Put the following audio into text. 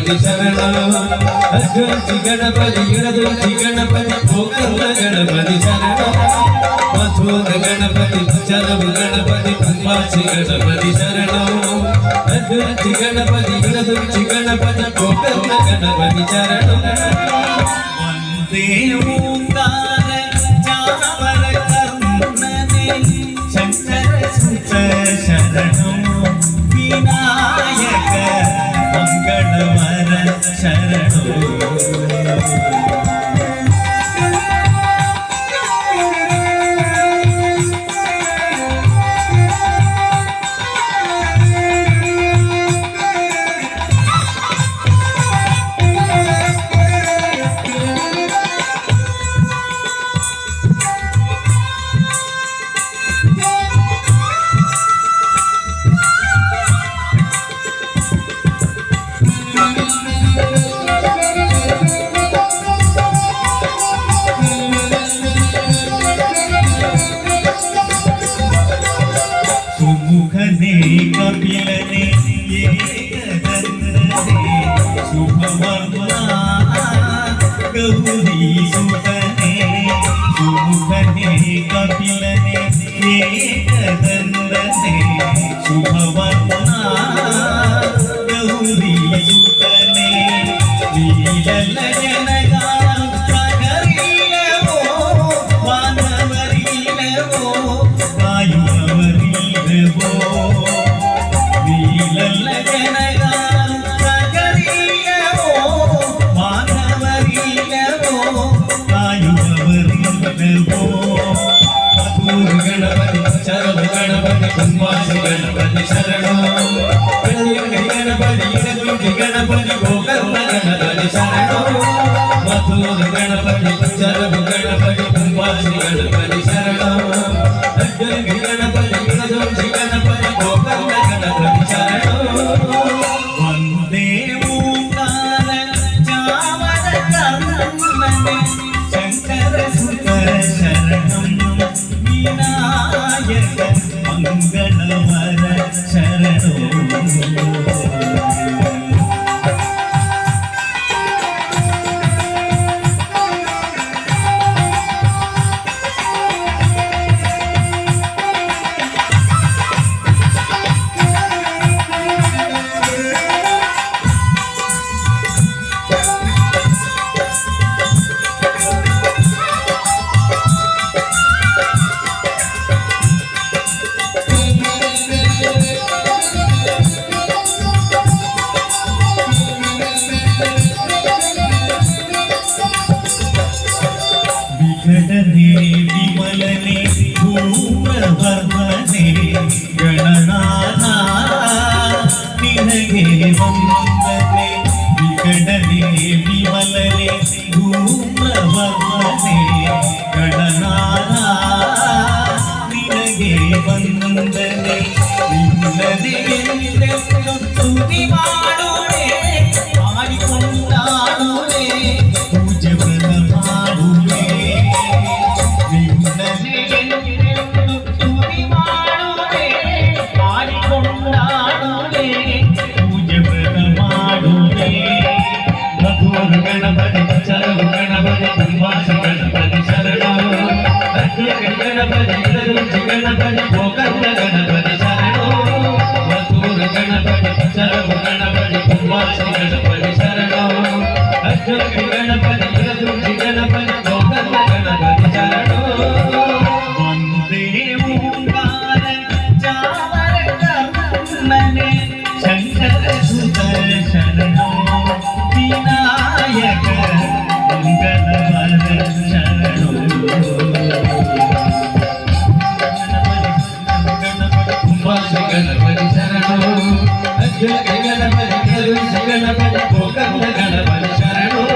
ಗಣಪತಿ ಶರಣ ಅಜ್ಜಿ ಗಣಪತಿ ಇಳದುಂಚಿ ಗಣಪತಿ ಗೋಕರ್ಣ ಗಣಪತಿ ಶರಣ ಮಥುರ ಗಣಪತಿ ಚರವು ಗಣಪತಿ ಪದ್ಮಾಕ್ಷಿ ಗಣಪತಿ ಶರಣ ಅಜ್ಜಿ ಗಣಪತಿ ಇಳದುಂಚಿ ಗಣಪತಿ ಗೋಕರ್ಣ ಗಣಪತಿ ಶರಣ ವಂದೇ ಓಂಕಾರ ಚಾಮರ ಕರ್ಣನೆ ಶಂಕರ ಸುತ ಶರಣಂ ವಿನಾಯಕ ಮಂಗಳವರ ಶರಣೋ कपिलने शुभवर्मा गौरी सुतने सुमुखने कपिलने एकदंदने शुभवर्मा गौरी सुतने लीलल जनगान सागरीलवो वानवरीलवो वायुवरीलवो लीलल जनगान सागरीलवो वानवरीलवो वायुवरीलवो मधुर गणपति चरव गणपति पद्माक्षि गणपति शरणो गणपति इडगुंजि गणपति गोकर्ण गणपति शरणो मधुर गणपति चरव गणपति पद्माक्षि गणपति शरणो अज्जि गणपति इडगुंजि गणपति गोकर्ण गणपति शरणो वंदे ओंकार चामर कर्णने शंकर सुत शरणं विनायक मंगलवर शरणो विघटने विमलने धूम्रवर्धने गणनाथा निनगे वन्दने विघटने विमलने धूम्रवर्धने गणनाथा निनगे वन्दने विमलने स्तुति ಮಾಡುವೆ ಮಾಡಿಕೊಂಡಾಡುವೆ ಪೂಜೆ ವ್ರತ ಮಾಡುವೆ ಸ್ತುತಿ ಮಾಡುವೆ ಮಾಡಿಕೊಂಡಾಡುವೆ ಪೂಜೆ ವ್ರತ ಮಾಡುವೆ ಮಧುರ ಗಣಪತಿ ಚರವ ಗಣಪತಿ ಪದ್ಮಾಕ್ಷಿ ಗಣಪತಿ ಶರಣೋ ಅಜ್ಜಿ ಗಣಪತಿ ಇಡಗುಂಜಿ ಗಣಪತಿ